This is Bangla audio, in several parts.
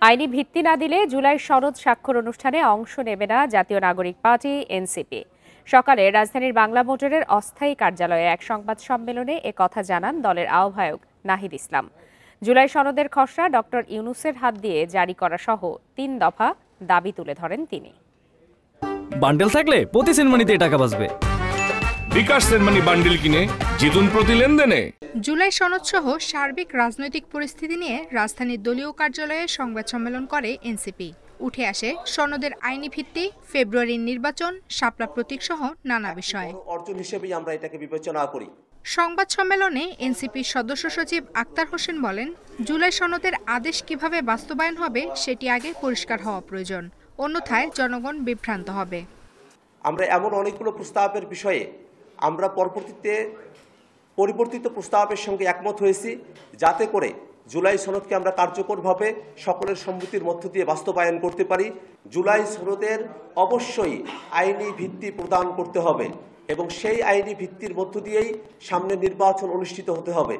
আইনি ভিত্তি না দিলে জুলাই সনদ স্বাক্ষর অনুষ্ঠানে অংশ নেবে না জাতীয় নাগরিক পার্টি এনসিপি। সকালে রাজধানীর বাংলা মোটরের অস্থায়ী কার্যালয়ে এক সংবাদ সম্মেলনে একথা জানান দলের আহ্বায়ক নাহিদ ইসলাম। জুলাই সনদের খসড়া ডক্টর ইউনূসের হাত দিয়ে জারি করা সহ ৩ দফা দাবি তুলে ধরেন তিনি। বান্ডেল থাকলে প্রতি সেনমানিতে টাকা বাঁচবে। বিকাশ সেনমানি বান্ডেল কিনে জিতুন প্রতি লেনদেনে। জুলাই সনদ সহ সার্বিক রাজনৈতিক পরিস্থিতি নিয়ে রাজধানীর দলীয় কার্যালয়ে সংবাদ সম্মেলন করে এনসিপি। উঠে আসে সনদের আইনি ভিত্তি, ফেব্রুয়ারির নির্বাচন, শাপলা প্রতীক সহ নানা বিষয়। অর্জন হিসেবেই আমরা এটাকে বিবেচনা করি। সংবাদ সম্মেলনে এনসিপির সদস্য সচিব আক্তার হোসেন বলেন, জুলাই সনদের আদেশ কিভাবে বাস্তবায়ন হবে সেটি আগে পরিষ্কার হওয়া প্রয়োজন, অন্যথায় জনগণ বিভ্রান্ত হবে। আমরা এমন অনেকগুলো প্রস্তাবের বিষয়ে আমরা পরিবর্তিত প্রস্তাবের সঙ্গে একমত হয়েছি, যাতে করে জুলাই সনদকে আমরা কার্যকরভাবে সকলের সম্মতির মধ্য দিয়ে বাস্তবায়ন করতে পারি। জুলাই সনদের অবশ্যই আইনি ভিত্তি প্রদান করতে হবে এবং সেই আইনি ভিত্তির মধ্য দিয়েই সামনে নির্বাচন অনুষ্ঠিত হতে হবে।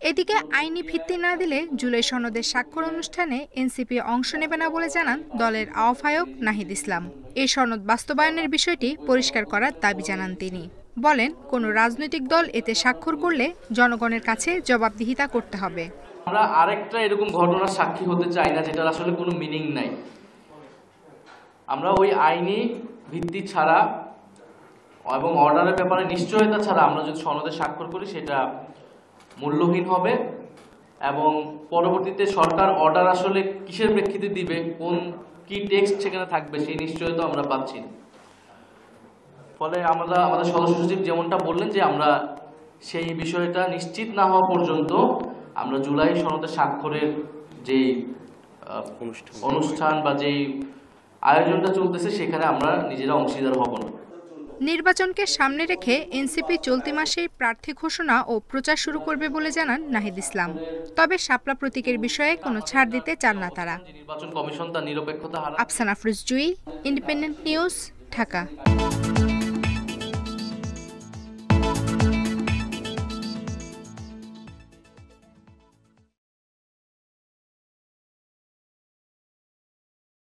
এদিকে আইনি ভিত্তি না দিলে জুলাই সনদের স্বাক্ষর অনুষ্ঠানে এনসিপি অংশ নেবে না বলে জানান দলের আহ্বায়ক নাহিদ ইসলাম। এই সনদ বাস্তবায়নের বিষয়টি পরিষ্কার করার দাবি জানান তিনি। বলেন, কোনো রাজনৈতিক দল এতে স্বাক্ষর করলে জনগণের কাছে জবাবদিহিতা করতে হবে। আমরা আরেকটা এরকম ঘটনার সাক্ষী হতে চাই না যেটার আসলে কোনো মিনিং নাই। আমরা ওই আইনি ভিত্তি ছাড়া এবং অর্ডারের ব্যাপারে নিশ্চয়তা ছাড়া আমরা যদি সনদে স্বাক্ষর করি সেটা মূল্যহীন হবে এবং পরবর্তীতে সরকার অর্ডার আসলে কিসের প্রেক্ষিতে দিবে, কি টেক্সট সেখানে থাকবে সেই নিশ্চয়তা আমরা পাচ্ছি না। ফলে আমাদের সদস্য সচিব যেমনটা বললেন যে আমরা সেই বিষয়টা নিশ্চিত না হওয়া পর্যন্ত আমরা জুলাই সনদে স্বাক্ষরের যেই অনুষ্ঠান বা যেই আয়োজনটা চলতেছে সেখানে আমরা নিজেরা অংশীদার হব না। নির্বাচনকে সামনে রেখে এনসিপি চলতি মাসেই প্রার্থী ঘোষণা ও প্রচার শুরু করবে বলে জানান নাহিদ ইসলাম। তবে শাপলা প্রতীকের বিষয়ে কোনো ছাড় দিতে চান না তারা। নির্বাচন কমিশন তার নিরপেক্ষতা আফসানা আফরোজ জুই, ইন্ডিপেন্ডেন্ট নিউজ, ঢাকা।